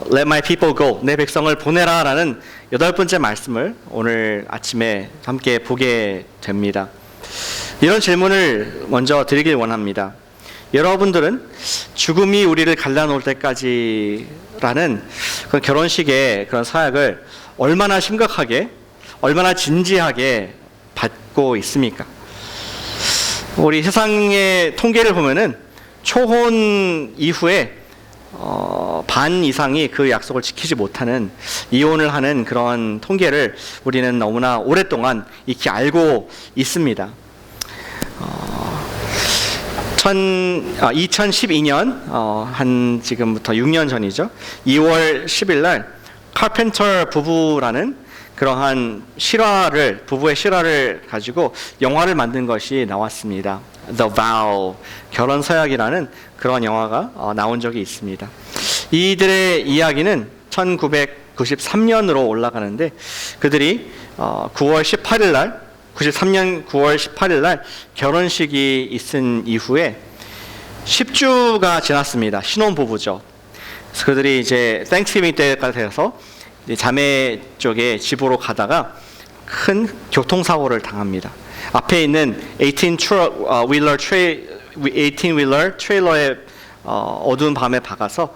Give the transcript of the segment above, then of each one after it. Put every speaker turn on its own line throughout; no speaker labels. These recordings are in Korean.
Let my people go, 내 백성을 보내라 라는 8번째 말씀을 오늘 아침에 함께 보게 됩니다. 이런 질문을 먼저 드리길 원합니다. 여러분들은 죽음이 우리를 갈라놓을 때까지 라는 그런 결혼식의 그런 사역을 얼마나 심각하게, 얼마나 진지하게 받고 있습니까? 우리 세상의 통계를 보면은 초혼 이후에 반 이상이 그 약속을 지키지 못하는, 이혼을 하는 그런 통계를 우리는 너무나 오랫동안 익히 알고 있습니다. 2012년 한 지금부터 6년 전이죠. 2월 10일 날 카펜터 부부라는 그러한 부부의 실화를 가지고 영화를 만든 것이 나왔습니다. The Vow, 결혼 서약이라는 그런 영화가 나온 적이 있습니다. 이들의 이야기는 1993년으로 올라가는데, 그들이 9월 18일 날 93년 9월 18일 날 결혼식이 있은 이후에 10주가 지났습니다. 신혼부부죠. 그래서 그들이 이제 땡스기빙 때가 돼서 자매 쪽에 집으로 가다가 큰 교통사고를 당합니다. 앞에 있는 18휠러 트레일러에 어두운 밤에 박아서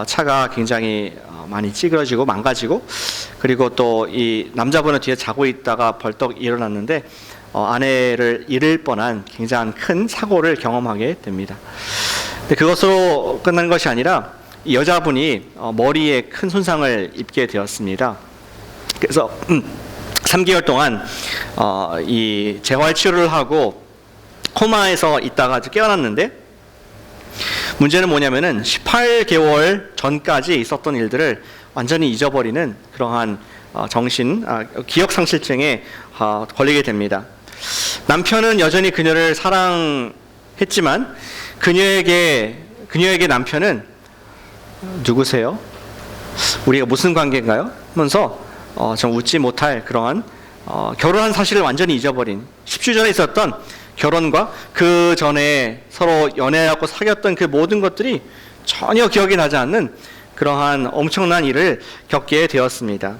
차가 굉장히 많이 찌그러지고 망가지고, 그리고 또 이 남자분은 뒤에 자고 있다가 벌떡 일어났는데 아내를 잃을 뻔한 굉장히 큰 사고를 경험하게 됩니다. 근데 그것으로 끝난 것이 아니라 이 여자분이 머리에 큰 손상을 입게 되었습니다. 그래서 3개월 동안 이 재활 치료를 하고 코마에서 있다가 깨어났는데, 문제는 뭐냐면은 18개월 전까지 있었던 일들을 완전히 잊어버리는 그러한 기억상실증에 걸리게 됩니다. 남편은 여전히 그녀를 사랑했지만 그녀에게 남편은 누구세요? 우리가 무슨 관계인가요? 하면서 좀 웃지 못할 그러한 결혼한 사실을 완전히 잊어버린, 10주 전에 있었던 결혼과 그 전에 서로 연애하고 사귀었던 그 모든 것들이 전혀 기억이 나지 않는 그러한 엄청난 일을 겪게 되었습니다.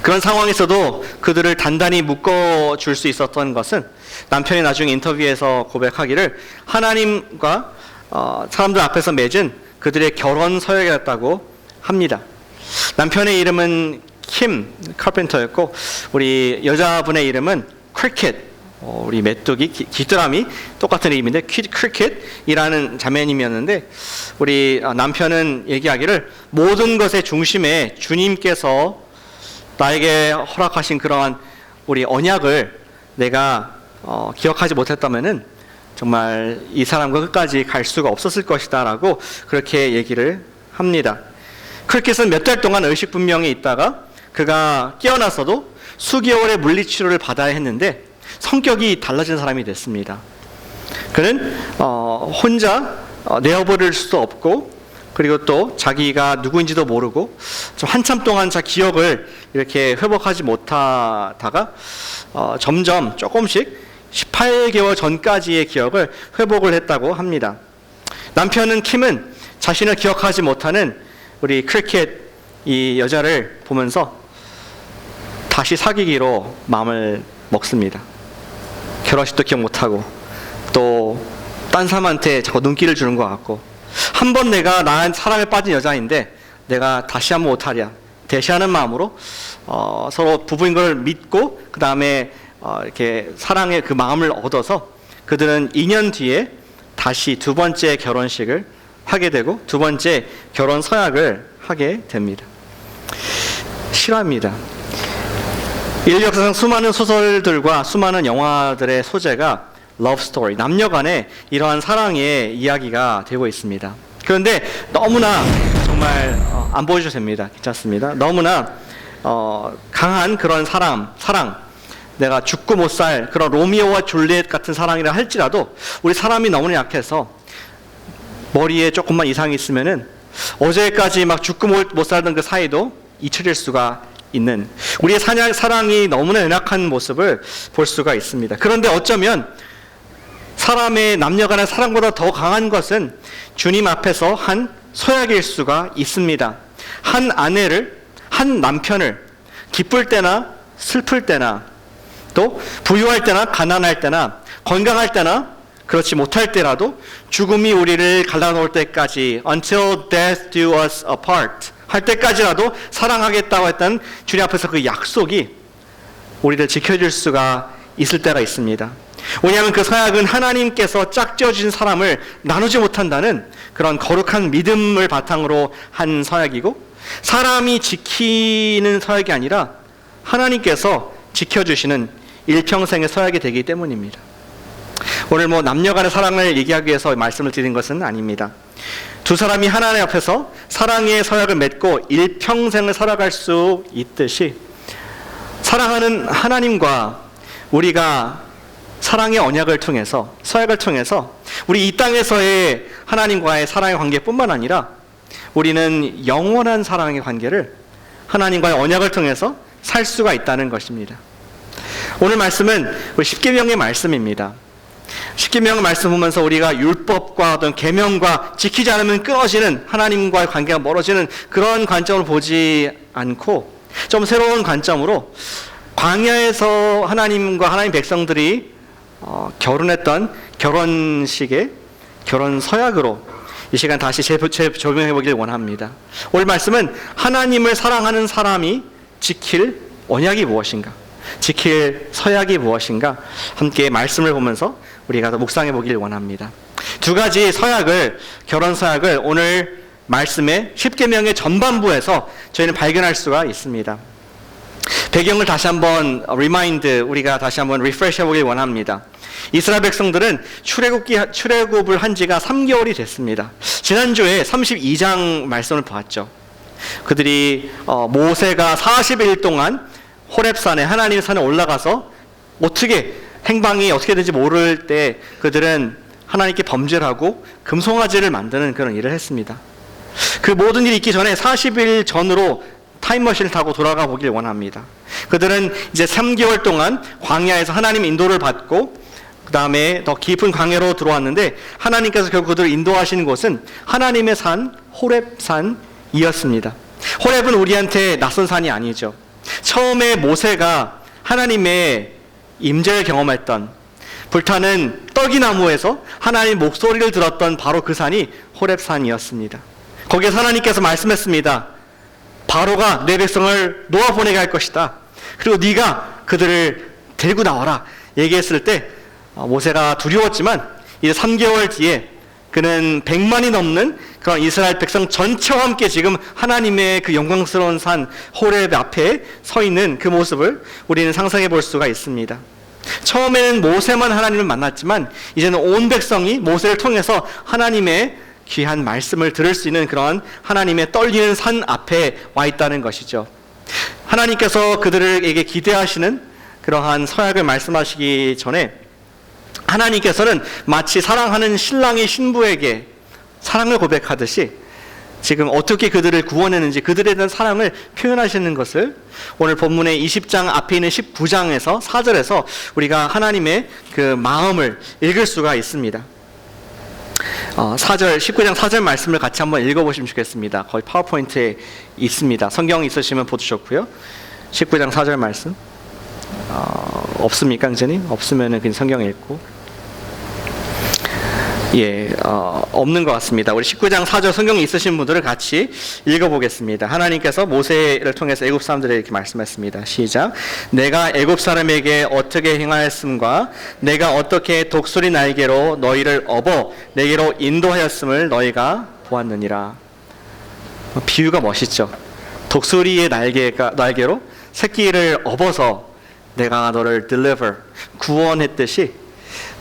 그런 상황에서도 그들을 단단히 묶어줄 수 있었던 것은, 남편이 나중에 인터뷰에서 고백하기를 하나님과 사람들 앞에서 맺은 그들의 결혼 서약이었다고 합니다. 남편의 이름은 킴 카펜터였고, 우리 여자분의 이름은 크리켓, 우리 메뚜기, 귀뚜라미 똑같은 이름인데 크리켓이라는 자매님이었는데, 우리 남편은 얘기하기를 모든 것의 중심에 주님께서 나에게 허락하신 그러한 우리 언약을 내가 기억하지 못했다면은 정말 이 사람과 끝까지 갈 수가 없었을 것이다 라고 그렇게 얘기를 합니다. 크리켓은 몇 달 동안 의식분명히 있다가 그가 깨어나서도 수개월의 물리치료를 받아야 했는데 성격이 달라진 사람이 됐습니다. 그는 혼자 내어버릴 수도 없고, 그리고 또 자기가 누구인지도 모르고 좀 한참 동안 자 기억을 이렇게 회복하지 못하다가 점점 조금씩 18개월 전까지의 기억을 회복을 했다고 합니다. 남편은 킴은 자신을 기억하지 못하는 우리 크리켓 이 여자를 보면서 다시 사귀기로 마음을 먹습니다. 결혼식도 기억 못하고 또 딴 사람한테 자꾸 눈길을 주는 것 같고, 한 번 내가 나 사랑에 빠진 여자인데 내가 다시 한번 못하랴 대시하는 마음으로 서로 부부인 걸 믿고, 그 다음에 이렇게 사랑의 그 마음을 얻어서 그들은 2년 뒤에 다시 두 번째 결혼식을 하게 되고 두 번째 결혼 서약을 하게 됩니다. 실화입니다. 인류 역사상 수많은 소설들과 수많은 영화들의 소재가 러브 스토리, 남녀 간의 이러한 사랑의 이야기가 되고 있습니다. 그런데 너무나 정말 안 보여주셔도 됩니다. 괜찮습니다. 너무나 강한 그런 사랑, 내가 죽고 못 살 그런 로미오와 줄리엣 같은 사랑이라 할지라도 우리 사람이 너무나 약해서 머리에 조금만 이상이 있으면은 어제까지 막 죽고 못 살던 그 사이도 잊혀질 수가 있는, 우리의 사랑이 너무나 연약한 모습을 볼 수가 있습니다. 그런데 어쩌면 사람의 남녀 간의 사랑보다 더 강한 것은 주님 앞에서 한 서약일 수가 있습니다. 한 아내를, 한 남편을 기쁠 때나 슬플 때나 또 부유할 때나 가난할 때나 건강할 때나 그렇지 못할 때라도 죽음이 우리를 갈라놓을 때까지 until death do us apart 할 때까지라도 사랑하겠다고 했던 주님 앞에서 그 약속이 우리를 지켜줄 수가 있을 때가 있습니다. 왜냐하면 그 서약은 하나님께서 짝지어주신 사람을 나누지 못한다는 그런 거룩한 믿음을 바탕으로 한 서약이고, 사람이 지키는 서약이 아니라 하나님께서 지켜주시는 일평생의 서약이 되기 때문입니다. 오늘 남녀 간의 사랑을 얘기하기 위해서 말씀을 드린 것은 아닙니다. 두 사람이 하나님 앞에서 사랑의 서약을 맺고 일평생을 살아갈 수 있듯이, 사랑하는 하나님과 우리가 사랑의 언약을 통해서, 서약을 통해서 우리 이 땅에서의 하나님과의 사랑의 관계뿐만 아니라 우리는 영원한 사랑의 관계를 하나님과의 언약을 통해서 살 수가 있다는 것입니다. 오늘 말씀은 우리 십계명의 말씀입니다. 십계명의 말씀 보면서 우리가 율법과 어떤 계명과 지키지 않으면 끊어지는 하나님과의 관계가 멀어지는 그런 관점으로 보지 않고 좀 새로운 관점으로 광야에서 하나님과 하나님 백성들이 결혼했던 결혼식의 결혼 서약으로 이 시간 다시 재조명해 보길 원합니다. 오늘 말씀은 하나님을 사랑하는 사람이 지킬 언약이 무엇인가, 지킬 서약이 무엇인가 함께 말씀을 보면서 우리가 더 묵상해 보길 원합니다. 두 가지 서약을, 결혼 서약을 오늘 말씀의 십계명의 전반부에서 저희는 발견할 수가 있습니다. 배경을 다시 한번 우리가 다시 한번 리프레시 해보길 원합니다. 이스라엘 백성들은 출애굽을 한 지가 3개월이 됐습니다. 지난주에 32장 말씀을 보았죠. 그들이 모세가 40일 동안 호렙산에, 하나님의 산에 올라가서 행방이 어떻게 되는지 모를 때 그들은 하나님께 범죄를 하고 금송아지를 만드는 그런 일을 했습니다. 그 모든 일이 있기 전에 40일 전으로 타임머신을 타고 돌아가 보길 원합니다. 그들은 이제 3개월 동안 광야에서 하나님 인도를 받고 그 다음에 더 깊은 광야로 들어왔는데, 하나님께서 결국 그들을 인도하시는 곳은 하나님의 산 호렙산이었습니다. 호렙은 우리한테 낯선 산이 아니죠. 처음에 모세가 하나님의 임재를 경험했던, 불타는 떡이나무에서 하나님의 목소리를 들었던 바로 그 산이 호렙산이었습니다. 거기에서 하나님께서 말씀했습니다. 바로가 내 백성을 놓아보내게 할 것이다. 그리고 네가 그들을 데리고 나와라 얘기했을 때 모세가 두려웠지만 이제 3개월 뒤에 그는 100만이 넘는 그런 이스라엘 백성 전체와 함께 지금 하나님의 그 영광스러운 산 호렙 앞에 서 있는 그 모습을 우리는 상상해 볼 수가 있습니다. 처음에는 모세만 하나님을 만났지만 이제는 온 백성이 모세를 통해서 하나님의 귀한 말씀을 들을 수 있는 그런 하나님의 떨리는 산 앞에 와 있다는 것이죠. 하나님께서 그들에게 기대하시는 그러한 서약을 말씀하시기 전에 하나님께서는 마치 사랑하는 신랑이 신부에게 사랑을 고백하듯이 지금 어떻게 그들을 구원했는지 그들에 대한 사랑을 표현하시는 것을 오늘 본문의 20장 앞에 있는 19장에서 4절에서 우리가 하나님의 그 마음을 읽을 수가 있습니다. 19장 4절 말씀을 같이 한번 읽어보시면 좋겠습니다. 거의 파워포인트에 있습니다. 성경 있으시면 보셔도 19장 4절 말씀 없습니까, 강제님? 없으면 그냥 성경 읽고. 없는 것 같습니다. 우리 19장 4절 성경이 있으신 분들을 같이 읽어보겠습니다. 하나님께서 모세를 통해서 애굽 사람들에게 이렇게 말씀했습니다. 시작. 내가 애굽 사람에게 어떻게 행하였음과 내가 어떻게 독수리 날개로 너희를 업어 내게로 인도하였음을 너희가 보았느니라. 비유가 멋있죠. 독수리의 날개로 새끼를 업어서 내가 너를 deliver, 구원했듯이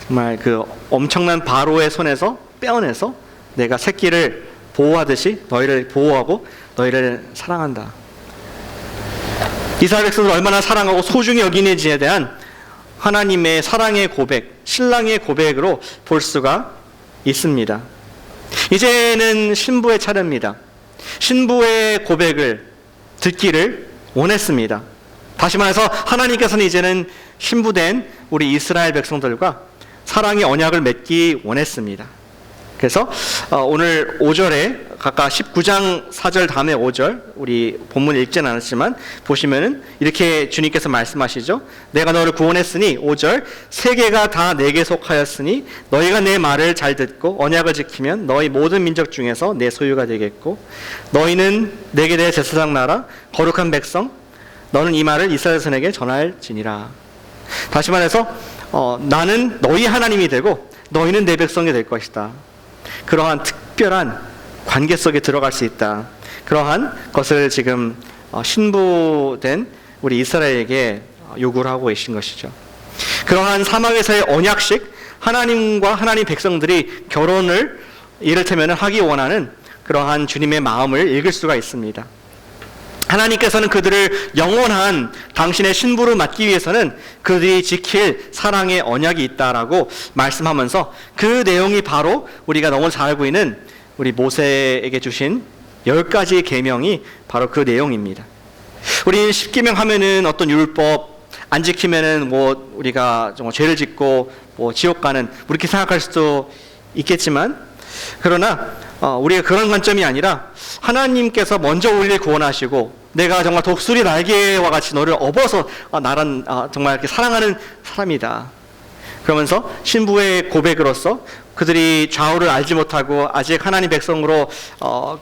정말 그 엄청난 바로의 손에서 빼어내서 내가 새끼를 보호하듯이 너희를 보호하고 너희를 사랑한다. 이스라엘 백성을 얼마나 사랑하고 소중히 여기는지에 대한 하나님의 사랑의 고백, 신랑의 고백으로 볼 수가 있습니다. 이제는 신부의 차례입니다. 신부의 고백을 듣기를 원했습니다. 다시 말해서 하나님께서는 이제는 신부된 우리 이스라엘 백성들과 사랑의 언약을 맺기 원했습니다. 그래서 오늘 5절에 각각 19장 4절 다음에 5절 우리 본문 읽지는 않았지만 보시면은 이렇게 주님께서 말씀하시죠. 내가 너를 구원했으니 5절 세계가 다 내게 속하였으니 너희가 내 말을 잘 듣고 언약을 지키면 너희 모든 민족 중에서 내 소유가 되겠고 너희는 내게 대해 제사장 나라 거룩한 백성 너는 이 말을 이스라엘 자손에게 전할지니라. 다시 말해서 나는 너희 하나님이 되고 너희는 내 백성이 될 것이다. 그러한 특별한 관계 속에 들어갈 수 있다. 그러한 것을 지금 신부된 우리 이스라엘에게 요구를 하고 계신 것이죠. 그러한 사막에서의 언약식, 하나님과 하나님 백성들이 결혼을 이를테면 하기 원하는 그러한 주님의 마음을 읽을 수가 있습니다. 하나님께서는 그들을 영원한 당신의 신부로 맡기 위해서는 그들이 지킬 사랑의 언약이 있다라고 말씀하면서 그 내용이 바로 우리가 너무 잘 알고 있는 우리 모세에게 주신 10가지 계명이 바로 그 내용입니다. 우리는 10계명 하면은 어떤 율법 안 지키면은 뭐 우리가 정말 죄를 짓고 뭐 지옥 가는 이렇게 생각할 수도 있겠지만 그러나 우리가 그런 관점이 아니라 하나님께서 먼저 우리를 구원하시고 내가 정말 독수리 날개와 같이 너를 업어서 나란 정말 이렇게 사랑하는 사람이다. 그러면서 신부의 고백으로서 그들이 좌우를 알지 못하고 아직 하나님 백성으로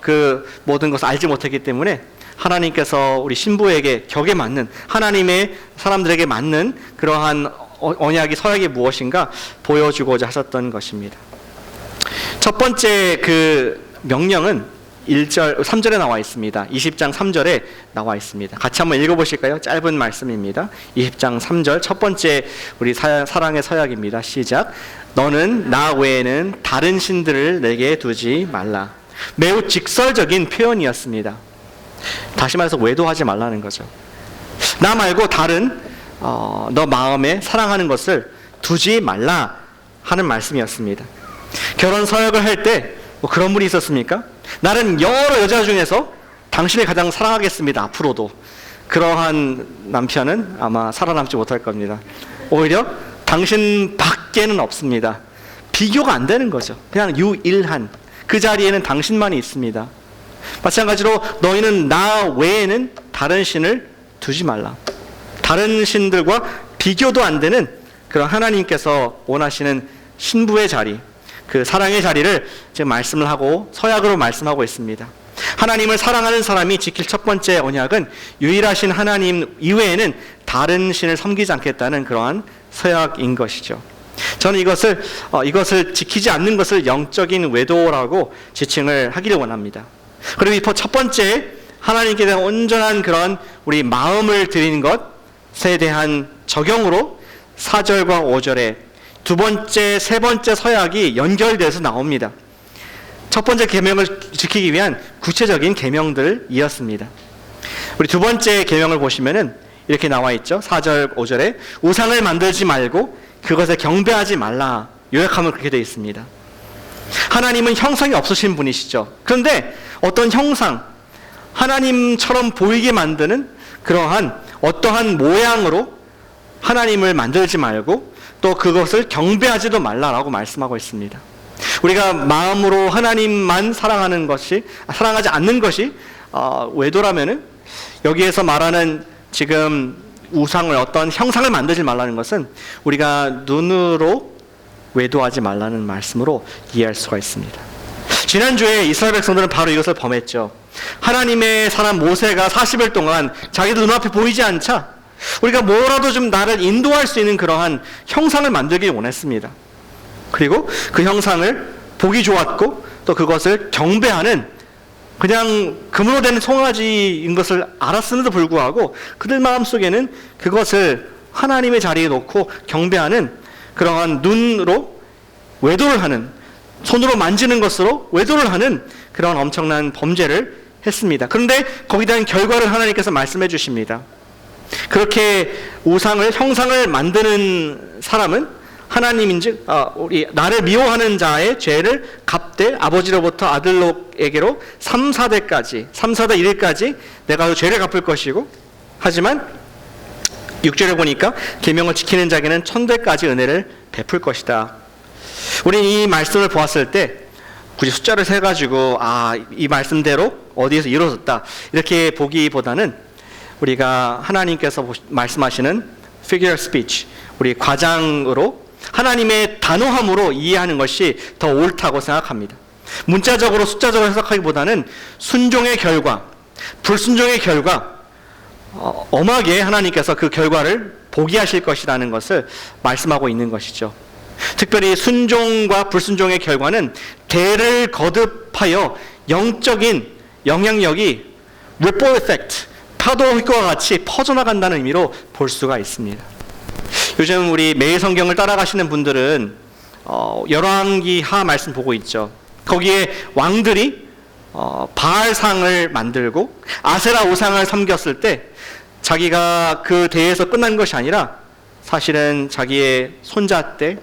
그 모든 것을 알지 못했기 때문에 하나님께서 우리 신부에게 격에 맞는 하나님의 사람들에게 맞는 그러한 언약이 서약이 무엇인가 보여주고자 하셨던 것입니다. 첫 번째 그 명령은 3절에 나와 있습니다. 20장 3절에 나와 있습니다. 같이 한번 읽어보실까요? 짧은 말씀입니다. 20장 3절 첫 번째 우리 사랑의 서약입니다. 시작. 너는 나 외에는 다른 신들을 내게 두지 말라. 매우 직설적인 표현이었습니다. 다시 말해서 외도하지 말라는 거죠. 나 말고 다른 너 마음에 사랑하는 것을 두지 말라 하는 말씀이었습니다. 결혼 서약을 할 때 뭐 그런 분이 있었습니까? 나는 여러 여자 중에서 당신을 가장 사랑하겠습니다. 앞으로도. 그러한 남편은 아마 살아남지 못할 겁니다. 오히려 당신 밖에는 없습니다. 비교가 안 되는 거죠. 그냥 유일한 그 자리에는 당신만이 있습니다. 마찬가지로 너희는 나 외에는 다른 신을 두지 말라. 다른 신들과 비교도 안 되는 그런 하나님께서 원하시는 신부의 자리, 그 사랑의 자리를 지금 말씀을 하고 서약으로 말씀하고 있습니다. 하나님을 사랑하는 사람이 지킬 첫 번째 언약은 유일하신 하나님 이외에는 다른 신을 섬기지 않겠다는 그러한 서약인 것이죠. 저는 이것을 지키지 않는 것을 영적인 외도라고 지칭을 하기를 원합니다. 그리고 첫 번째 하나님께 대한 온전한 그런 우리 마음을 드리는 것에 대한 적용으로 4절과 5절에 두 번째, 세 번째 서약이 연결돼서 나옵니다. 첫 번째 계명을 지키기 위한 구체적인 계명들이었습니다. 우리 두 번째 계명을 보시면은 이렇게 나와 있죠. 4절, 5절에 우상을 만들지 말고 그것에 경배하지 말라. 요약하면 그렇게 되어 있습니다. 하나님은 형상이 없으신 분이시죠. 그런데 어떤 형상, 하나님처럼 보이게 만드는 그러한 어떠한 모양으로 하나님을 만들지 말고 또 그것을 경배하지도 말라라고 말씀하고 있습니다. 우리가 마음으로 하나님만 사랑하지 않는 것이 외도라면은 여기에서 말하는 지금 우상을 어떤 형상을 만들지 말라는 것은 우리가 눈으로 외도하지 말라는 말씀으로 이해할 수가 있습니다. 지난주에 이스라엘 백성들은 바로 이것을 범했죠. 하나님의 사람 모세가 40일 동안 자기들 눈앞에 보이지 않자 우리가 뭐라도 좀 나를 인도할 수 있는 그러한 형상을 만들기 원했습니다. 그리고 그 형상을 보기 좋았고 또 그것을 경배하는 그냥 금으로 된 송아지인 것을 알았음에도 불구하고 그들 마음속에는 그것을 하나님의 자리에 놓고 경배하는 그러한 눈으로 외도를 하는 손으로 만지는 것으로 외도를 하는 그런 엄청난 범죄를 했습니다. 그런데 거기에 대한 결과를 하나님께서 말씀해 주십니다. 그렇게 우상을 형상을 만드는 사람은 하나님인즉 우리 나를 미워하는 자의 죄를 갚되 아버지로부터 아들에게로 3, 4대 1일까지 내가 그 죄를 갚을 것이고 하지만 6절에 보니까 계명을 지키는 자에게는 1000대까지 은혜를 베풀 것이다. 우리는 이 말씀을 보았을 때 굳이 숫자를 세가지고 이 말씀대로 어디에서 이루어졌다 이렇게 보기보다는 우리가 하나님께서 말씀하시는 figure speech, 우리 과장으로 하나님의 단호함으로 이해하는 것이 더 옳다고 생각합니다. 문자적으로 숫자적으로 해석하기보다는 순종의 결과, 불순종의 결과, 엄하게 하나님께서 그 결과를 보게 하실 것이라는 것을 말씀하고 있는 것이죠. 특별히 순종과 불순종의 결과는 대를 거듭하여 영적인 영향력이 ripple effect, 파도 효과와 같이 퍼져나간다는 의미로 볼 수가 있습니다. 요즘 우리 매일 성경을 따라가시는 분들은 열왕기하 말씀 보고 있죠. 거기에 왕들이 바알상을 만들고 아세라 우상을 섬겼을 때 자기가 그 대회에서 끝난 것이 아니라 사실은 자기의 손자 때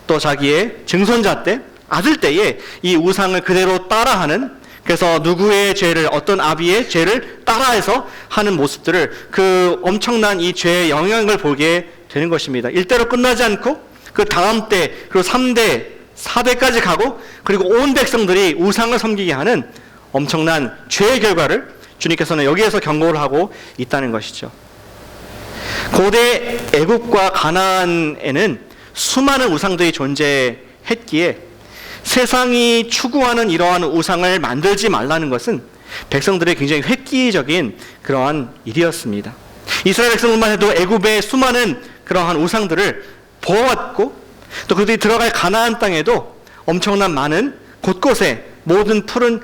또 자기의 증손자 때 아들 때에 이 우상을 그대로 따라하는, 그래서 누구의 죄를, 어떤 아비의 죄를 따라해서 하는 모습들을, 그 엄청난 이 죄의 영향을 보게 되는 것입니다. 1대로 끝나지 않고 그 다음 때, 그리고 3대, 4대까지 가고, 그리고 온 백성들이 우상을 섬기게 하는 엄청난 죄의 결과를 주님께서는 여기에서 경고를 하고 있다는 것이죠. 고대 애굽과 가나안에는 수많은 우상들이 존재했기에 세상이 추구하는 이러한 우상을 만들지 말라는 것은 백성들의 굉장히 획기적인 그러한 일이었습니다. 이스라엘 백성들만 해도 애굽의 수많은 그러한 우상들을 보았고, 또 그들이 들어갈 가나안 땅에도 엄청난 많은 곳곳에 모든 푸른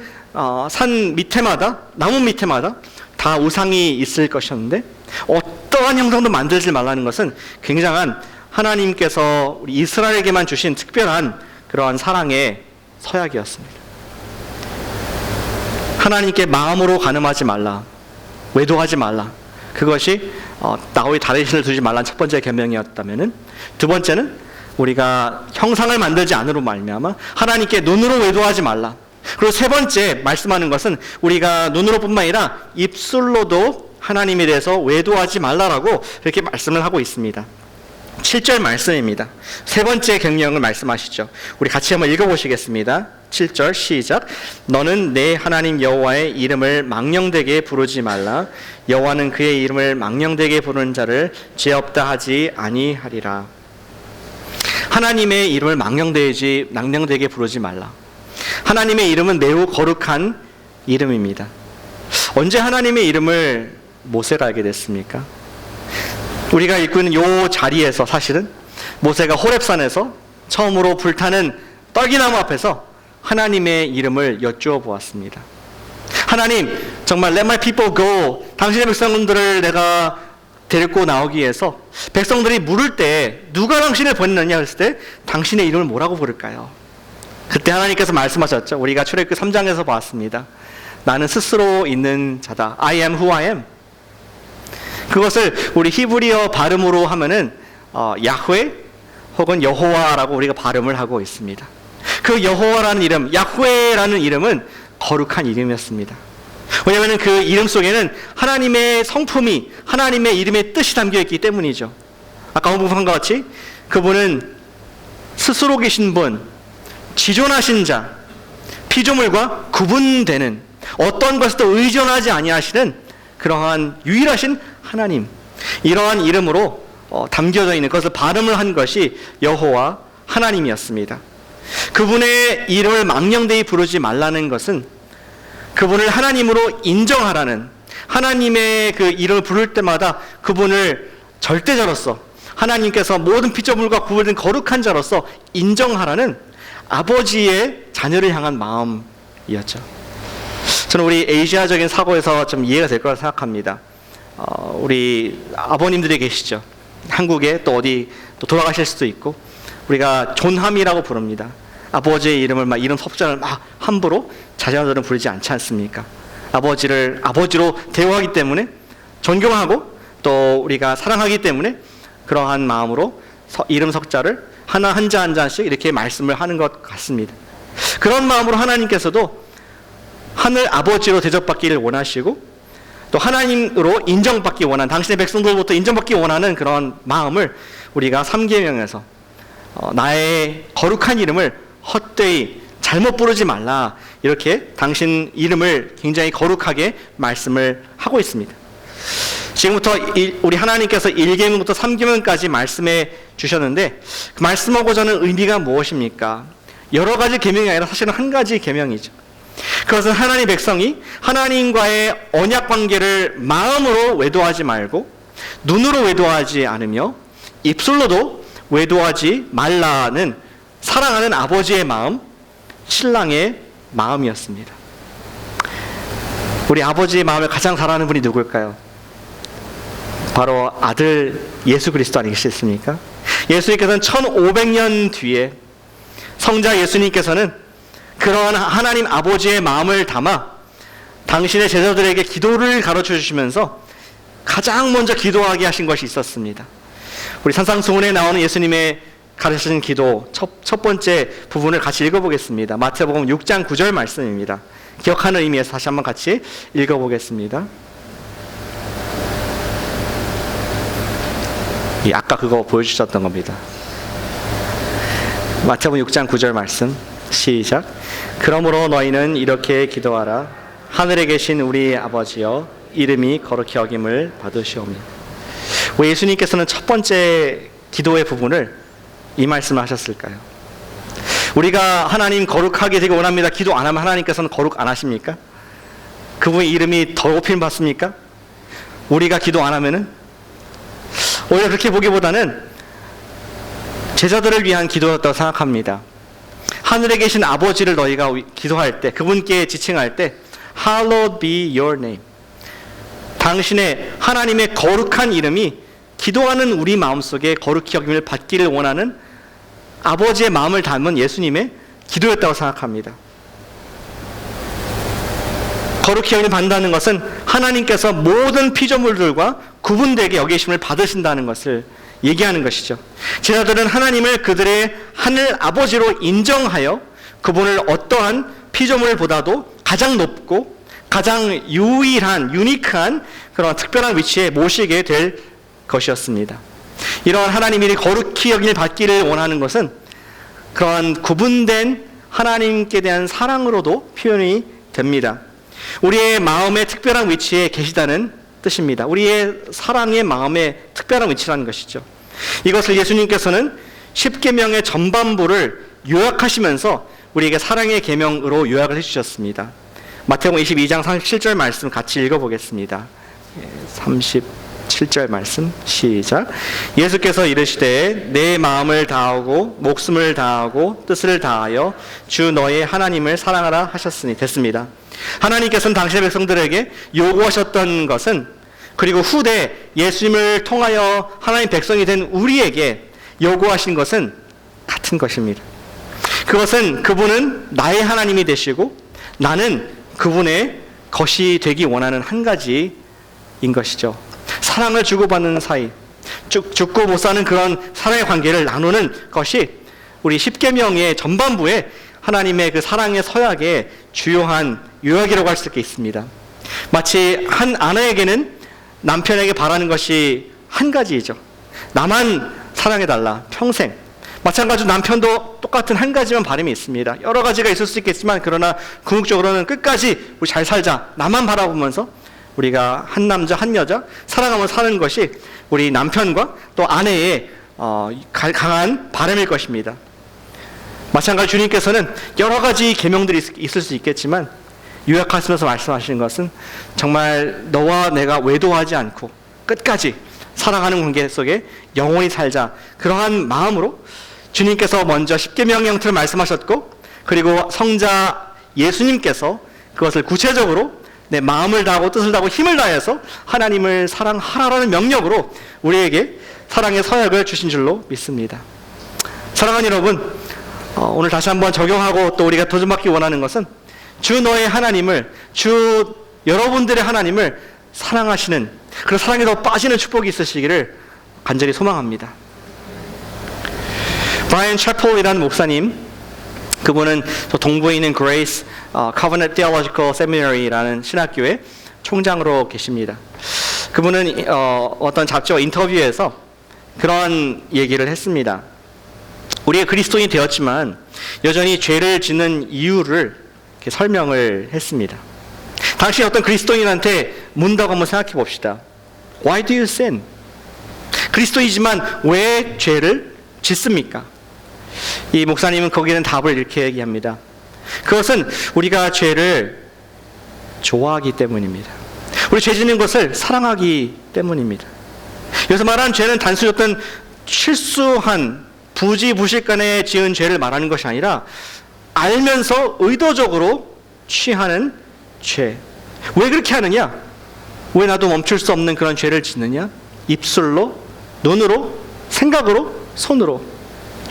산 밑에마다, 나무 밑에마다 다 우상이 있을 것이었는데, 어떠한 형상도 만들지 말라는 것은 굉장한 하나님께서 우리 이스라엘에게만 주신 특별한 그러한 사랑의 서약이었습니다. 하나님께 마음으로 간음하지 말라, 외도하지 말라. 그것이 나의 다른 신을 두지 말라는 첫 번째 계명이었다면은, 두 번째는 우리가 형상을 만들지 않으로 말미암아 하나님께 눈으로 외도하지 말라. 그리고 세 번째 말씀하는 것은 우리가 눈으로뿐만 아니라 입술로도 하나님에 대해서 외도하지 말라라고 이렇게 말씀을 하고 있습니다. 7절 말씀입니다. 세 번째 경영을 말씀하시죠. 우리 같이 한번 읽어보시겠습니다. 7절 시작. 너는 내 하나님 여호와의 이름을 망령되게 부르지 말라. 여호와는 그의 이름을 망령되게 부르는 자를 죄 없다 하지 아니하리라. 하나님의 이름을 망령되게 부르지 말라. 하나님의 이름은 매우 거룩한 이름입니다. 언제 하나님의 이름을 모세가 알게 됐습니까? 우리가 읽고 있는 이 자리에서 사실은 모세가 호렙산에서 처음으로 불타는 떨기나무 앞에서 하나님의 이름을 여쭈어 보았습니다. 하나님, 정말 let my people go, 당신의 백성들을 내가 데리고 나오기 위해서 백성들이 물을 때 누가 당신을 보냈느냐 했을 때 당신의 이름을 뭐라고 부를까요? 그때 하나님께서 말씀하셨죠. 우리가 출애굽기 3장에서 봤습니다. 나는 스스로 있는 자다. I am who I am. 그것을 우리 히브리어 발음으로 하면은 야훼 혹은 여호와라고 우리가 발음을 하고 있습니다. 그 여호와라는 이름, 야훼라는 이름은 거룩한 이름이었습니다. 왜냐하면 그 이름 속에는 하나님의 성품이, 하나님의 이름의 뜻이 담겨있기 때문이죠. 아까 언급한 것 같이 그분은 스스로 계신 분, 지존하신 자, 피조물과 구분되는, 어떤 것에도 의존하지 아니하시는 그러한 유일하신 하나님, 이러한 이름으로 담겨져 있는 것을 발음을 한 것이 여호와 하나님이었습니다. 그분의 이름을 망령되이 부르지 말라는 것은 그분을 하나님으로 인정하라는, 하나님의 그 이름을 부를 때마다 그분을 절대자로서, 하나님께서 모든 피조물과 구분된 거룩한 자로서 인정하라는 아버지의 자녀를 향한 마음이었죠. 저는 우리 아시아적인 사고에서 좀 이해가 될 거라고 생각합니다. 우리 아버님들이 계시죠. 한국에 또 어디 또 돌아가실 수도 있고, 우리가 존함이라고 부릅니다. 아버지의 이름을 막, 이름 석자를 막 함부로 자녀들은 부르지 않지 않습니까? 아버지를 아버지로 대우하기 때문에, 존경하고 또 우리가 사랑하기 때문에 그러한 마음으로 이름 석자를 하나 한 자 한 자씩 이렇게 말씀을 하는 것 같습니다. 그런 마음으로 하나님께서도 하늘 아버지로 대접받기를 원하시고, 또 하나님으로 인정받기 원하는, 당신의 백성들로부터 인정받기 원하는 그런 마음을 우리가 3계명에서 나의 거룩한 이름을 헛되이 잘못 부르지 말라. 이렇게 당신 이름을 굉장히 거룩하게 말씀을 하고 있습니다. 지금부터 우리 하나님께서 1계명부터 3계명까지 말씀해 주셨는데 그 말씀하고자 하는 의미가 무엇입니까? 여러 가지 계명이 아니라 사실은 한 가지 계명이죠. 그것은 하나님 백성이 하나님과의 언약 관계를 마음으로 외도하지 말고 눈으로 외도하지 않으며 입술로도 외도하지 말라는 사랑하는 아버지의 마음, 신랑의 마음이었습니다. 우리 아버지의 마음을 가장 사랑하는 분이 누굴까요? 바로 아들 예수 그리스도 아니겠습니까? 예수님께서는 1500년 뒤에 성자 예수님께서는 그러한 하나님 아버지의 마음을 담아 당신의 제자들에게 기도를 가르쳐 주시면서 가장 먼저 기도하게 하신 것이 있었습니다. 우리 산상수훈에 나오는 예수님의 가르치신 기도 첫 번째 부분을 같이 읽어보겠습니다. 마태복음 6장 9절 말씀입니다. 기억하는 의미에서 다시 한번 같이 읽어보겠습니다. 아까 그거 보여주셨던 겁니다. 마태복음 6장 9절 말씀 시작. 그러므로 너희는 이렇게 기도하라. 하늘에 계신 우리 아버지여 이름이 거룩히 여김을 받으시오며. 왜 예수님께서는 첫 번째 기도의 부분을 이 말씀을 하셨을까요? 우리가 하나님 거룩하게 되기 원합니다. 기도 안 하면 하나님께서는 거룩 안 하십니까? 그분의 이름이 더 높임 받습니까? 우리가 기도 안 하면은? 오히려 그렇게 보기보다는 제자들을 위한 기도였다고 생각합니다. 하늘에 계신 아버지를 너희가 기도할 때, 그분께 지칭할 때 Hallowed be your name. 당신의 하나님의 거룩한 이름이 기도하는 우리 마음속에 거룩히 여김을 받기를 원하는 아버지의 마음을 담은 예수님의 기도였다고 생각합니다. 거룩히 여김을 받는다는 것은 하나님께서 모든 피조물들과 구분되게 여기심을 받으신다는 것을 얘기하는 것이죠. 제자들은 하나님을 그들의 하늘 아버지로 인정하여 그분을 어떠한 피조물보다도 가장 높고 가장 유일한, 유니크한 그런 특별한 위치에 모시게 될 것이었습니다. 이러한 하나님이 거룩히 여김을 받기를 원하는 것은 그러한 구분된 하나님께 대한 사랑으로도 표현이 됩니다. 우리의 마음의 특별한 위치에 계시다는 뜻입니다. 우리의 사랑의 마음의 특별한 위치라는 것이죠. 이것을 예수님께서는 10계명의 전반부를 요약하시면서 우리에게 사랑의 계명으로 요약을 해주셨습니다. 마태복음 22장 37절 말씀 같이 읽어보겠습니다. 37절 말씀 시작. 예수께서 이르시되 내 마음을 다하고 목숨을 다하고 뜻을 다하여 주 너의 하나님을 사랑하라 하셨으니 됐습니다. 하나님께서는 당신의 백성들에게 요구하셨던 것은, 그리고 후대 예수님을 통하여 하나님 백성이 된 우리에게 요구하신 것은 같은 것입니다. 그것은 그분은 나의 하나님이 되시고 나는 그분의 것이 되기 원하는 한 가지인 것이죠. 사랑을 주고받는 사이, 죽고 못 사는 그런 사랑의 관계를 나누는 것이 우리 10계명의 전반부에 하나님의 그 사랑의 서약의 주요한 요약이라고 할 수 있습니다. 마치 한 아내에게는 남편에게 바라는 것이 한 가지이죠. 나만 사랑해달라, 평생. 마찬가지로 남편도 똑같은 한 가지만 바람이 있습니다. 여러 가지가 있을 수 있겠지만 그러나 궁극적으로는 끝까지 우리 잘 살자, 나만 바라보면서 우리가 한 남자 한 여자 사랑하면서 사는 것이 우리 남편과 또 아내의 강한 바람일 것입니다. 마찬가지로 주님께서는 여러 가지 계명들이 있을 수 있겠지만 요약하시면서 말씀하시는 것은 정말 너와 내가 외도하지 않고 끝까지 사랑하는 관계 속에 영원히 살자, 그러한 마음으로 주님께서 먼저 10계명의 형태를 말씀하셨고, 그리고 성자 예수님께서 그것을 구체적으로 내 마음을 다하고 뜻을 다하고 힘을 다해서 하나님을 사랑하라는 명령으로 우리에게 사랑의 서약을 주신 줄로 믿습니다. 사랑하는 여러분, 오늘 다시 한번 적용하고 또 우리가 도전받기 원하는 것은 주 너의 하나님을, 주 여러분들의 하나님을 사랑하시는, 그런 사랑에 더 빠지는 축복이 있으시기를 간절히 소망합니다. 브라이언 채플이라는 목사님, 그분은 동부에 있는 Grace Covenant Theological Seminary라는 신학교의 총장으로 계십니다. 그분은 어떤 잡지와 인터뷰에서 그런 얘기를 했습니다. 우리가 그리스도인이 되었지만 여전히 죄를 짓는 이유를 이렇게 설명을 했습니다. 당시 어떤 그리스도인한테 묻는다고 한번 생각해 봅시다. Why do you sin? 그리스도이지만 왜 죄를 짓습니까? 이 목사님은 거기는 답을 이렇게 얘기합니다. 그것은 우리가 죄를 좋아하기 때문입니다. 우리 죄 짓는 것을 사랑하기 때문입니다. 여기서 말하는 죄는 단순히 어떤 실수한 부지부식간에 지은 죄를 말하는 것이 아니라 알면서 의도적으로 취하는 죄. 왜 그렇게 하느냐? 왜 나도 멈출 수 없는 그런 죄를 짓느냐? 입술로, 눈으로, 생각으로, 손으로,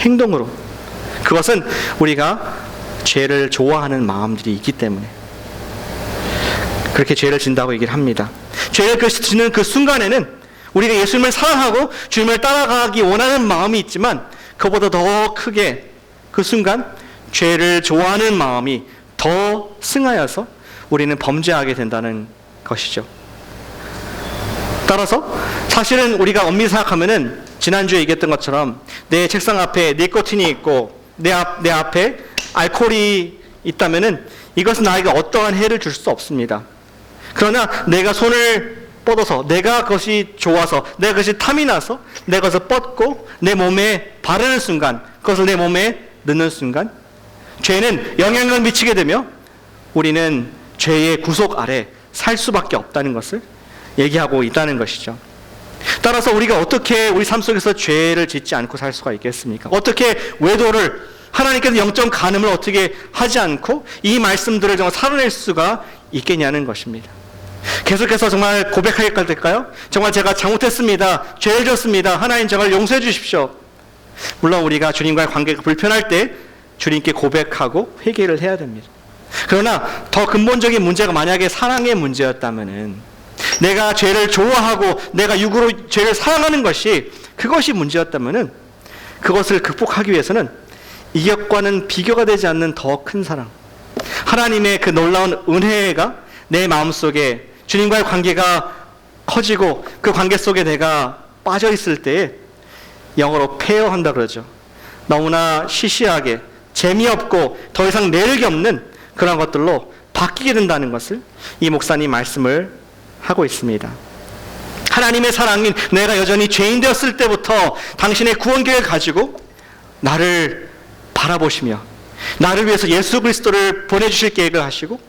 행동으로. 그것은 우리가 죄를 좋아하는 마음들이 있기 때문에 그렇게 죄를 짓는다고 얘기를 합니다. 죄를 짓는 그 순간에는 우리가 예수님을 사랑하고 주님을 따라가기 원하는 마음이 있지만 그보다 더 크게 그 순간 죄를 좋아하는 마음이 더 승하여서 우리는 범죄하게 된다는 것이죠. 따라서 사실은 우리가 엄밀히 생각하면은 지난주에 얘기했던 것처럼 내 책상 앞에 니코틴이 있고 내 앞에 알코올이 있다면은 이것은 나에게 어떠한 해를 줄 수 없습니다. 그러나 내가 손을 뻗어서 내가 그것이 좋아서 내가 그것이 탐이 나서 내가 그것을 뻗고 내 몸에 바르는 순간 그것을 내 몸에 넣는 순간 죄는 영향을 미치게 되며 우리는 죄의 구속 아래 살 수밖에 없다는 것을 얘기하고 있다는 것이죠. 따라서 우리가 어떻게 우리 삶 속에서 죄를 짓지 않고 살 수가 있겠습니까? 어떻게 외도를 하나님께서 영적 간음을 어떻게 하지 않고 이 말씀들을 정말 살아낼 수가 있겠냐는 것입니다. 계속해서 정말 고백하게 될까요? 정말 제가 잘못했습니다. 죄를 졌습니다. 하나님 저를 용서해 주십시오. 물론 우리가 주님과의 관계가 불편할 때 주님께 고백하고 회개를 해야 됩니다. 그러나 더 근본적인 문제가 만약에 사랑의 문제였다면은 내가 죄를 좋아하고 내가 육으로 죄를 사랑하는 것이 그것이 문제였다면은 그것을 극복하기 위해서는 이것과는 비교가 되지 않는 더 큰 사랑, 하나님의 그 놀라운 은혜가 내 마음속에 주님과의 관계가 커지고 그 관계 속에 내가 빠져 있을 때에 영어로 폐허한다 그러죠. 너무나 시시하게 재미없고 더 이상 매력이 없는 그런 것들로 바뀌게 된다는 것을 이 목사님 말씀을 하고 있습니다. 하나님의 사랑인 내가 여전히 죄인 되었을 때부터 당신의 구원계획을 가지고 나를 바라보시며 나를 위해서 예수 그리스도를 보내주실 계획을 하시고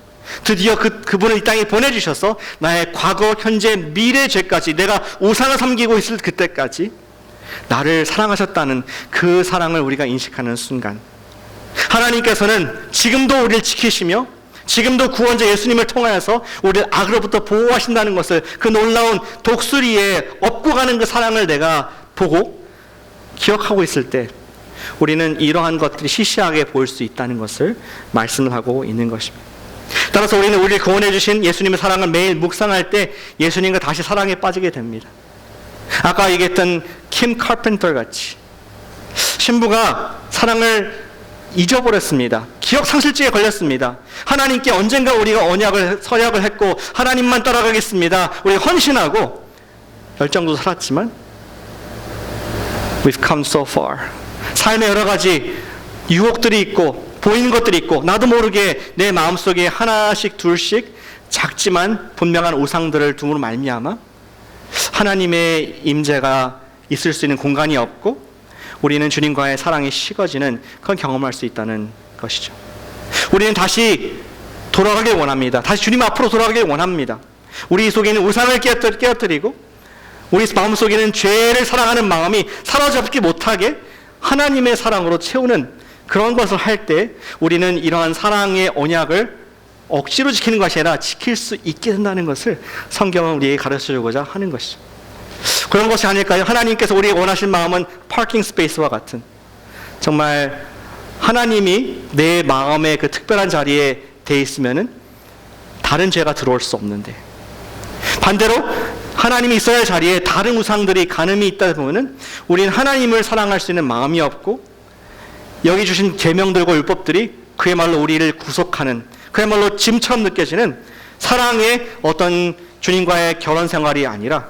드디어 그분을 이 땅에 보내주셔서 나의 과거, 현재, 미래 죄까지 내가 우상을 섬기고 있을 그때까지 나를 사랑하셨다는 그 사랑을 우리가 인식하는 순간 하나님께서는 지금도 우리를 지키시며 지금도 구원자 예수님을 통하여서 우리를 악으로부터 보호하신다는 것을 그 놀라운 독수리에 업고 가는 그 사랑을 내가 보고 기억하고 있을 때 우리는 이러한 것들이 시시하게 보일 수 있다는 것을 말씀을 하고 있는 것입니다. 따라서 우리는 우리를 구원해 주신 예수님의 사랑을 매일 묵상할 때 예수님과 다시 사랑에 빠지게 됩니다. 아까 얘기했던 킴 카펜터 같이 신부가 사랑을 잊어버렸습니다. 기억 상실증에 걸렸습니다. 하나님께 언젠가 우리가 서약을 했고 하나님만 따라가겠습니다. 우리가 헌신하고 열정도 살았지만 We've come so far. 삶의 여러 가지 유혹들이 있고 보이는 것들이 있고 나도 모르게 내 마음속에 하나씩 둘씩 작지만 분명한 우상들을 둠으로 말미암아 하나님의 임재가 있을 수 있는 공간이 없고 우리는 주님과의 사랑이 식어지는 그런 경험을 할 수 있다는 것이죠. 우리는 다시 돌아가길 원합니다. 다시 주님 앞으로 돌아가길 원합니다. 우리 속에는 우상을 깨어뜨리고 우리 마음속에는 죄를 사랑하는 마음이 사로잡지 못하게 하나님의 사랑으로 채우는 그런 것을 할 때 우리는 이러한 사랑의 언약을 억지로 지키는 것이 아니라 지킬 수 있게 된다는 것을 성경은 우리에게 가르쳐주고자 하는 것이죠. 그런 것이 아닐까요? 하나님께서 우리에게 원하신 마음은 파킹 스페이스와 같은 정말 하나님이 내 마음의 그 특별한 자리에 돼 있으면은 다른 죄가 들어올 수 없는데 반대로 하나님이 있어야 할 자리에 다른 우상들이 간음이 있다 보면은 우리는 하나님을 사랑할 수 있는 마음이 없고 여기 주신 계명들과 율법들이 그야말로 우리를 구속하는 그야말로 짐처럼 느껴지는 사랑의 어떤 주님과의 결혼 생활이 아니라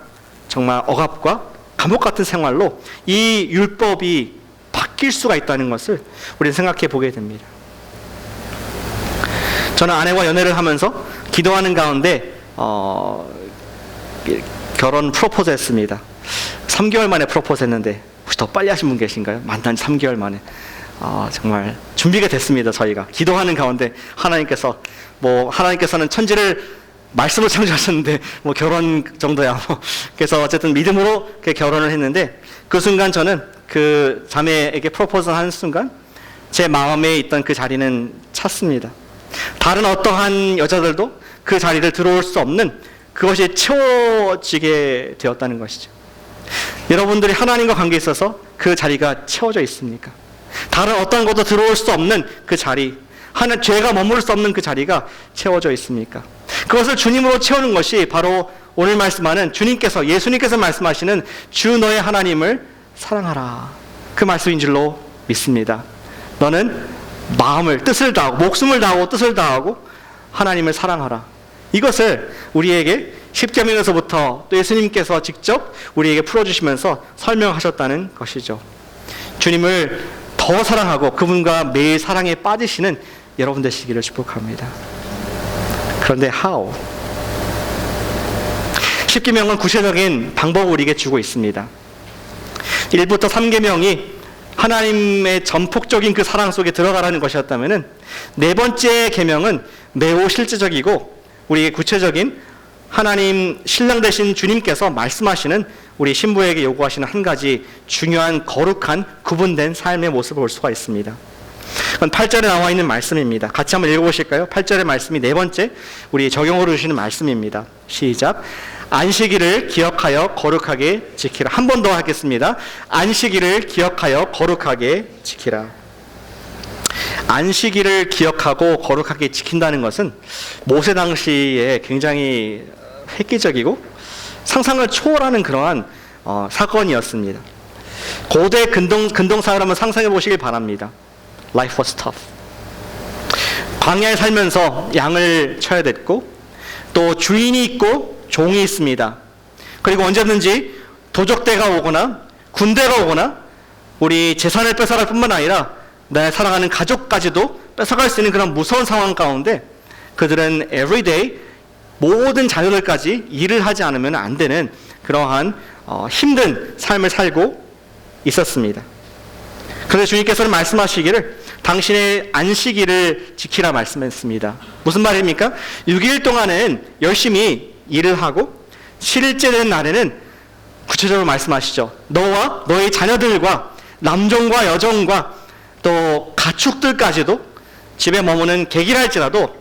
정말 억압과 감옥 같은 생활로 이 율법이 바뀔 수가 있다는 것을 우리는 생각해 보게 됩니다. 저는 아내와 연애를 하면서 기도하는 가운데 결혼 프로포즈 했습니다. 3개월 만에 프로포즈 했는데 혹시 더 빨리 하신 분 계신가요? 만난 지 3개월 만에. 정말 준비가 됐습니다. 저희가 기도하는 가운데 하나님께서는 천지를 말씀으로 창조하셨는데 결혼 정도야. 그래서 어쨌든 믿음으로 결혼을 했는데, 그 순간 저는 그 자매에게 프로포즈 하는 순간 제 마음에 있던 그 자리는 찼습니다. 다른 어떠한 여자들도 그 자리를 들어올 수 없는, 그것이 채워지게 되었다는 것이죠. 여러분들이 하나님과 관계에 있어서 그 자리가 채워져 있습니까? 다른 어떤 것도 들어올 수 없는 그 자리, 죄가 머무를 수 없는 그 자리가 채워져 있습니까? 그것을 주님으로 채우는 것이 바로 오늘 말씀하는 예수님께서 말씀하시는 주 너의 하나님을 사랑하라, 그 말씀인 줄로 믿습니다. 너는 뜻을 다하고 목숨을 다하고 뜻을 다하고 하나님을 사랑하라. 이것을 우리에게 십계명에서부터 또 예수님께서 직접 우리에게 풀어주시면서 설명하셨다는 것이죠. 주님을 더 사랑하고 그분과 매일 사랑에 빠지시는 여러분 되시기를 축복합니다. 그런데 how? 십계명은 구체적인 방법을 우리에게 주고 있습니다. 1부터 3계명이 하나님의 전폭적인 그 사랑 속에 들어가라는 것이었다면, 네 번째 계명은 매우 실제적이고 우리에게 구체적인 하나님 신랑 되신 주님께서 말씀하시는 우리 신부에게 요구하시는 한 가지 중요한 거룩한 구분된 삶의 모습을 볼 수가 있습니다. 그건 8절에 나와 있는 말씀입니다. 같이 한번 읽어보실까요? 8절의 말씀이 네 번째 우리 적용으로 주시는 말씀입니다. 시작. 안식일을 기억하여 거룩하게 지키라. 한 번 더 하겠습니다. 안식일을 기억하여 거룩하게 지키라. 안식일을 기억하고 거룩하게 지킨다는 것은 모세 당시에 굉장히 획기적이고 상상을 초월하는 그러한 사건이었습니다. 고대 근동사를 한번 상상해 보시길 바랍니다. Life was tough. 광야에 살면서 양을 쳐야 됐고, 또 주인이 있고 종이 있습니다. 그리고 언제든지 도적대가 오거나 군대가 오거나 우리 재산을 뺏어갈 뿐만 아니라 내 사랑하는 가족까지도 뺏어갈 수 있는 그런 무서운 상황 가운데 그들은 everyday 모든 자녀들까지 일을 하지 않으면 안 되는 그러한 힘든 삶을 살고 있었습니다. 그런데 주님께서는 말씀하시기를 당신의 안식일을 지키라 말씀했습니다. 무슨 말입니까? 6일 동안은 열심히 일을 하고 7일째 된 날에는 구체적으로 말씀하시죠. 너와 너의 자녀들과 남종과 여종과 또 가축들까지도 집에 머무는 객이랄지라도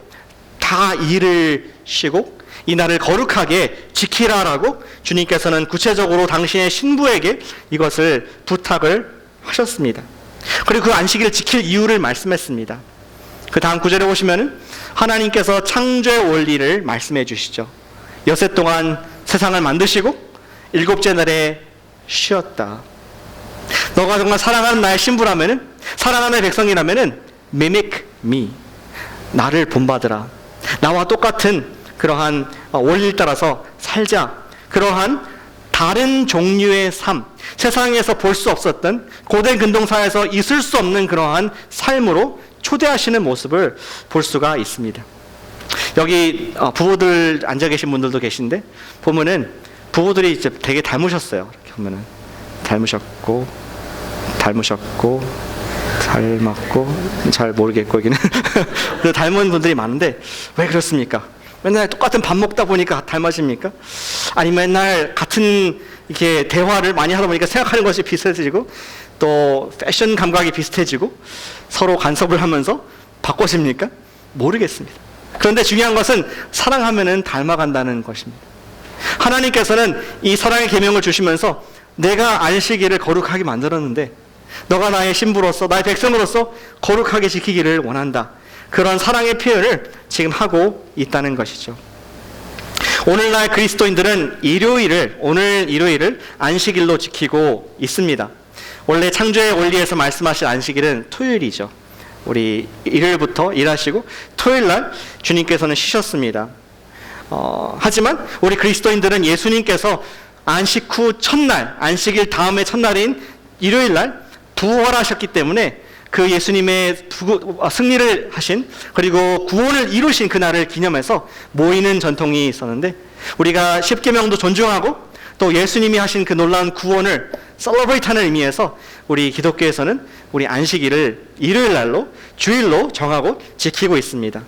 다 일을 쉬고 이 날을 거룩하게 지키라라고 주님께서는 구체적으로 당신의 신부에게 이것을 부탁을 하셨습니다. 그리고 그 안식일을 지킬 이유를 말씀했습니다. 그 다음 구절에 보시면 하나님께서 창조의 원리를 말씀해 주시죠. 여섯 동안 세상을 만드시고 일곱째 날에 쉬었다. 너가 정말 사랑하는 나의 신부라면은, 사랑하는 백성이라면은 mimic me, 나를 본받으라. 나와 똑같은 그러한 원리를 따라서 살자. 그러한 다른 종류의 삶, 세상에서 볼 수 없었던 고대 근동사에서 있을 수 없는 그러한 삶으로 초대하시는 모습을 볼 수가 있습니다. 여기 부부들 앉아 계신 분들도 계신데 보면은 부부들이 이제 되게 닮으셨어요. 이렇게 보면은 닮으셨고 잘 모르겠고 여기는 닮은 분들이 많은데 왜 그렇습니까? 맨날 똑같은 밥 먹다 보니까 닮아집니까? 아니면 맨날 같은 이렇게 대화를 많이 하다 보니까 생각하는 것이 비슷해지고 또 패션 감각이 비슷해지고 서로 간섭을 하면서 바꿔집니까? 모르겠습니다. 그런데 중요한 것은 사랑하면은 닮아간다는 것입니다. 하나님께서는 이 사랑의 계명을 주시면서 내가 안식일을 거룩하게 만들었는데 너가 나의 신부로서 나의 백성으로서 거룩하게 지키기를 원한다. 그런 사랑의 표현을 지금 하고 있다는 것이죠. 오늘날 그리스도인들은 오늘 일요일을 안식일로 지키고 있습니다. 원래 창조의 원리에서 말씀하신 안식일은 토요일이죠. 우리 일요일부터 일하시고 토요일날 주님께서는 쉬셨습니다. 하지만 우리 그리스도인들은 예수님께서 안식 후 첫날, 안식일 다음의 첫날인 일요일날 부활하셨기 때문에 그 예수님의 승리를 하신 그리고 구원을 이루신 그날을 기념해서 모이는 전통이 있었는데, 우리가 십계명도 존중하고 또 예수님이 하신 그 놀라운 구원을 셀러브레이트하는 의미에서 우리 기독교에서는 우리 안식일을 일요일 날로 주일로 정하고 지키고 있습니다.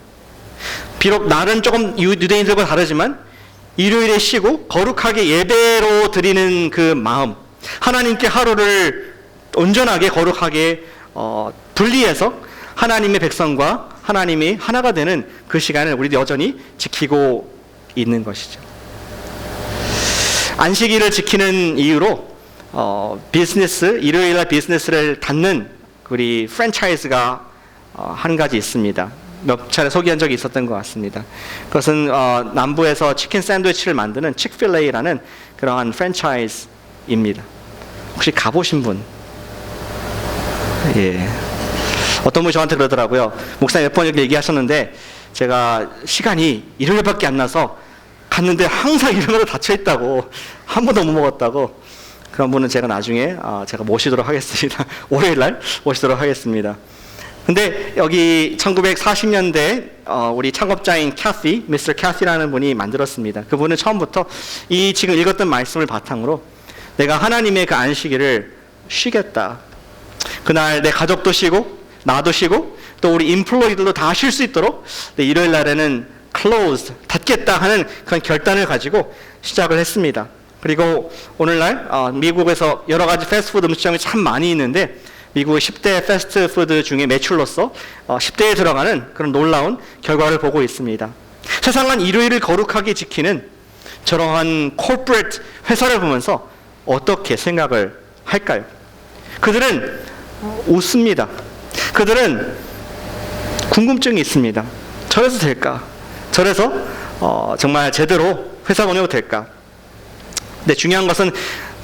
비록 날은 조금 유대인들과 다르지만 일요일에 쉬고 거룩하게 예배로 드리는 그 마음, 하나님께 하루를 온전하게 거룩하게 분리해서 하나님의 백성과 하나님이 하나가 되는 그 시간을 우리도 여전히 지키고 있는 것이죠. 안식일을 지키는 이유로 일요일날 비즈니스를 닫는 우리 프랜차이즈가 한 가지 있습니다. 몇 차례 소개한 적이 있었던 것 같습니다. 그것은 남부에서 치킨 샌드위치를 만드는 칙필레이라는 그러한 프랜차이즈입니다. 혹시 가보신 분? 예. 어떤 분이 저한테 그러더라고요. 목사님 몇 번 이렇게 얘기하셨는데 제가 시간이 일요일밖에 안 나서 갔는데 항상 일요일마다 닫혀있다고, 한 번도 못 먹었다고. 그런 분은 제가 나중에 제가 모시도록 하겠습니다. 월요일날 모시도록 하겠습니다. 근데 여기 1940년대 우리 창업자인 미스터 캐시라는 분이 만들었습니다. 그분은 처음부터 이 지금 읽었던 말씀을 바탕으로 내가 하나님의 그 안식일을 쉬겠다. 그날 내 가족도 쉬고 나도 쉬고 또 우리 인플로이들도 다 쉴 수 있도록 일요일 날에는 closed, 닫겠다 하는 그런 결단을 가지고 시작을 했습니다. 그리고 오늘날 미국에서 여러 가지 패스트푸드 음식점이 참 많이 있는데 미국의 10대 패스트푸드 중에 매출로서 10대에 들어가는 그런 놀라운 결과를 보고 있습니다. 세상은 일요일을 거룩하게 지키는 저러한 corporate 회사를 보면서 어떻게 생각을 할까요? 그들은 웃습니다. 그들은 궁금증이 있습니다. 저래서 될까? 저래서 정말 제대로 회사 운영이 될까? 근데 중요한 것은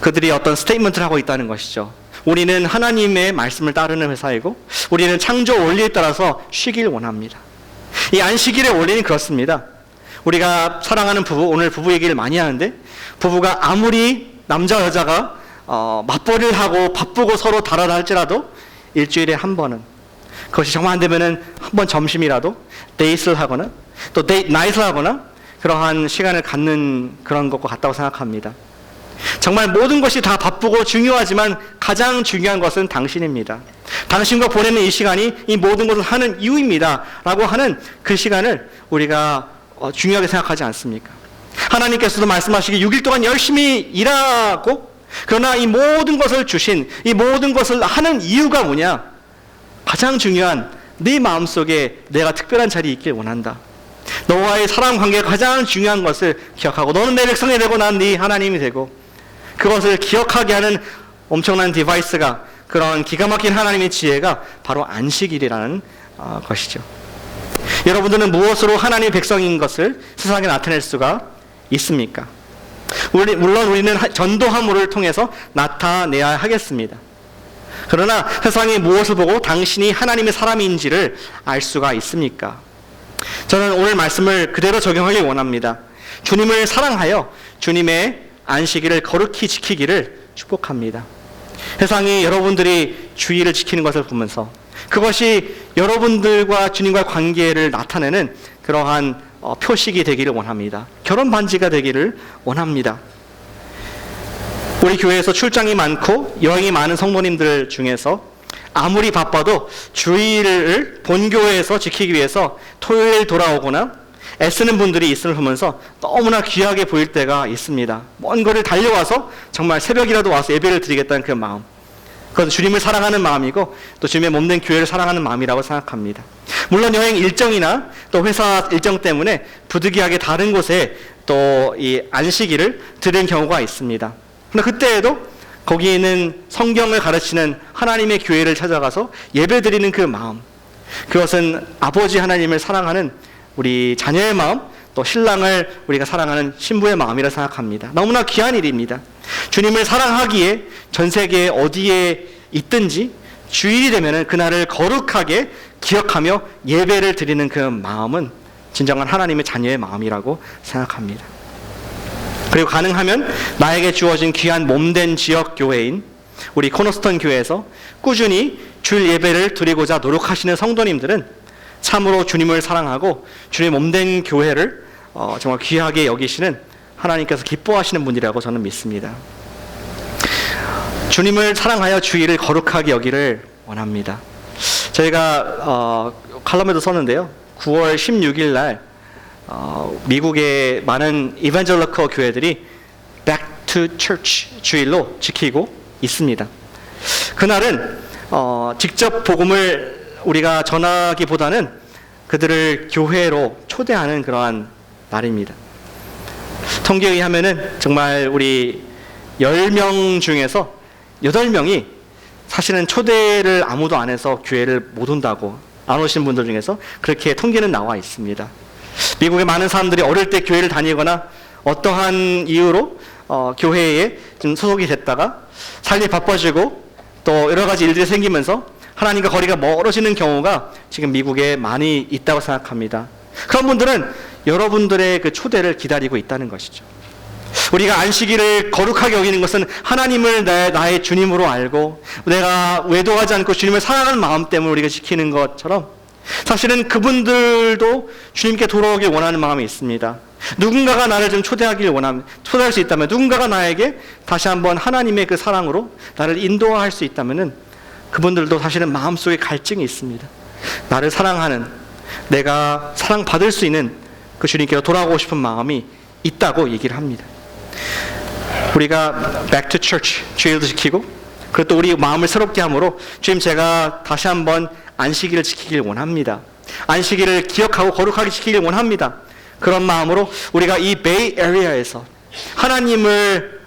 그들이 어떤 스테이트먼트를 하고 있다는 것이죠. 우리는 하나님의 말씀을 따르는 회사이고 우리는 창조 원리에 따라서 쉬길 원합니다. 이 안식일의 원리는 그렇습니다. 우리가 사랑하는 부부, 오늘 부부 얘기를 많이 하는데 부부가 아무리 남자 여자가 맞벌이를 하고 바쁘고 서로 다르다 할지라도 일주일에 한 번은, 그것이 정말 안 되면은 한 번 점심이라도 데이트를 하거나 또 데이트 나잇을 하거나 그러한 시간을 갖는 그런 것과 같다고 생각합니다. 정말 모든 것이 다 바쁘고 중요하지만 가장 중요한 것은 당신입니다. 당신과 보내는 이 시간이 이 모든 것을 하는 이유입니다 라고 하는 그 시간을 우리가 중요하게 생각하지 않습니까? 하나님께서도 말씀하시기 6일 동안 열심히 일하고, 그러나 이 모든 것을 주신, 이 모든 것을 하는 이유가 뭐냐? 가장 중요한 네 마음속에 내가 특별한 자리에 있길 원한다. 너와의 사랑 관계가 가장 중요한 것을 기억하고, 너는 내 백성이 되고 난 네 하나님이 되고, 그것을 기억하게 하는 엄청난 디바이스가, 그런 기가 막힌 하나님의 지혜가 바로 안식일이라는 것이죠. 여러분들은 무엇으로 하나님의 백성인 것을 세상에 나타낼 수가 있습니까? 물론 우리는 전도함을 통해서 나타내야 하겠습니다. 그러나 세상이 무엇을 보고 당신이 하나님의 사람인지를 알 수가 있습니까? 저는 오늘 말씀을 그대로 적용하길 원합니다. 주님을 사랑하여 주님의 안식일을 거룩히 지키기를 축복합니다. 세상이 여러분들이 주의를 지키는 것을 보면서 그것이 여러분들과 주님과 관계를 나타내는 그러한 표식이 되기를 원합니다. 결혼 반지가 되기를 원합니다. 우리 교회에서 출장이 많고 여행이 많은 성도님들 중에서 아무리 바빠도 주일을 본교회에서 지키기 위해서 토요일 돌아오거나 애쓰는 분들이 있음을 보면서 너무나 귀하게 보일 때가 있습니다. 먼 거리를 달려와서 정말 새벽이라도 와서 예배를 드리겠다는 그 마음, 그건 주님을 사랑하는 마음이고 또 주님의 몸된 교회를 사랑하는 마음이라고 생각합니다. 물론 여행 일정이나 또 회사 일정 때문에 부득이하게 다른 곳에 또 이 안식일을 드리는 경우가 있습니다. 그런데 그때에도 거기에 있는 성경을 가르치는 하나님의 교회를 찾아가서 예배드리는 그 마음, 그것은 아버지 하나님을 사랑하는 우리 자녀의 마음, 또 신랑을 우리가 사랑하는 신부의 마음이라 생각합니다. 너무나 귀한 일입니다. 주님을 사랑하기에 전 세계 어디에 있든지 주일이 되면 그날을 거룩하게 기억하며 예배를 드리는 그 마음은 진정한 하나님의 자녀의 마음이라고 생각합니다. 그리고 가능하면 나에게 주어진 귀한 몸된 지역 교회인 우리 코너스톤 교회에서 꾸준히 주일 예배를 드리고자 노력하시는 성도님들은 참으로 주님을 사랑하고 주님 몸된 교회를 정말 귀하게 여기시는 하나님께서 기뻐하시는 분이라고 저는 믿습니다. 주님을 사랑하여 주일을 거룩하게 여기를 원합니다. 저희가 칼럼에도 썼는데요. 9월 16일 날 미국의 많은 이반젤리컬 교회들이 Back to Church 주일로 지키고 있습니다. 그날은 직접 복음을 우리가 전하기보다는 그들을 교회로 초대하는 그러한 날입니다. 통계에 의하면은 정말 우리 10명 중에서 8명이 사실은 초대를 아무도 안 해서 교회를 못 온다고, 안 오신 분들 중에서 그렇게 통계는 나와 있습니다. 미국의 많은 사람들이 어릴 때 교회를 다니거나 어떠한 이유로 교회에 좀 소속이 됐다가 삶이 바빠지고 또 여러 가지 일들이 생기면서 하나님과 거리가 멀어지는 경우가 지금 미국에 많이 있다고 생각합니다. 그런 분들은 여러분들의 그 초대를 기다리고 있다는 것이죠. 우리가 안식일을 거룩하게 여기는 것은 하나님을 나의 주님으로 알고 내가 외도하지 않고 주님을 사랑하는 마음 때문에 우리가 지키는 것처럼 사실은 그분들도 주님께 돌아오길 원하는 마음이 있습니다. 누군가가 나를 좀 초대할 수 있다면, 누군가가 나에게 다시 한번 하나님의 그 사랑으로 나를 인도할 수 있다면은 그분들도 사실은 마음속에 갈증이 있습니다. 나를 사랑하는, 내가 사랑받을 수 있는 그 주님께로 돌아오고 싶은 마음이 있다고 얘기를 합니다. 우리가 Back to Church 주일도 지키고 그리고 또 우리 마음을 새롭게 함으로 주님, 제가 다시 한번 안식일을 지키길 원합니다. 안식일을 기억하고 거룩하게 지키길 원합니다. 그런 마음으로 우리가 이 베이 에리어에서 하나님을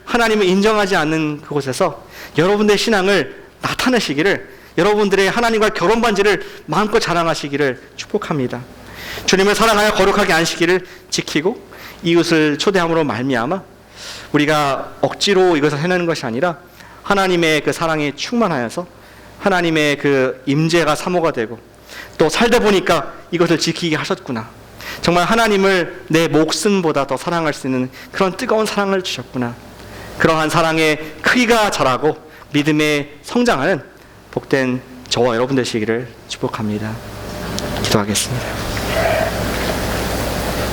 인정하지 않는 그곳에서 여러분들의 신앙을 나타내시기를, 여러분들의 하나님과 결혼 반지를 마음껏 자랑하시기를 축복합니다. 주님을 사랑하여 거룩하게 안식일을 지키고 이웃을 초대함으로 말미암아 우리가 억지로 이것을 해내는 것이 아니라 하나님의 그 사랑에 충만하여서 하나님의 그 임재가 사모가 되고 또 살다 보니까 이것을 지키게 하셨구나, 정말 하나님을 내 목숨보다 더 사랑할 수 있는 그런 뜨거운 사랑을 주셨구나, 그러한 사랑의 크기가 자라고 믿음에 성장하는 복된 저와 여러분 되시기를 축복합니다. 기도하겠습니다.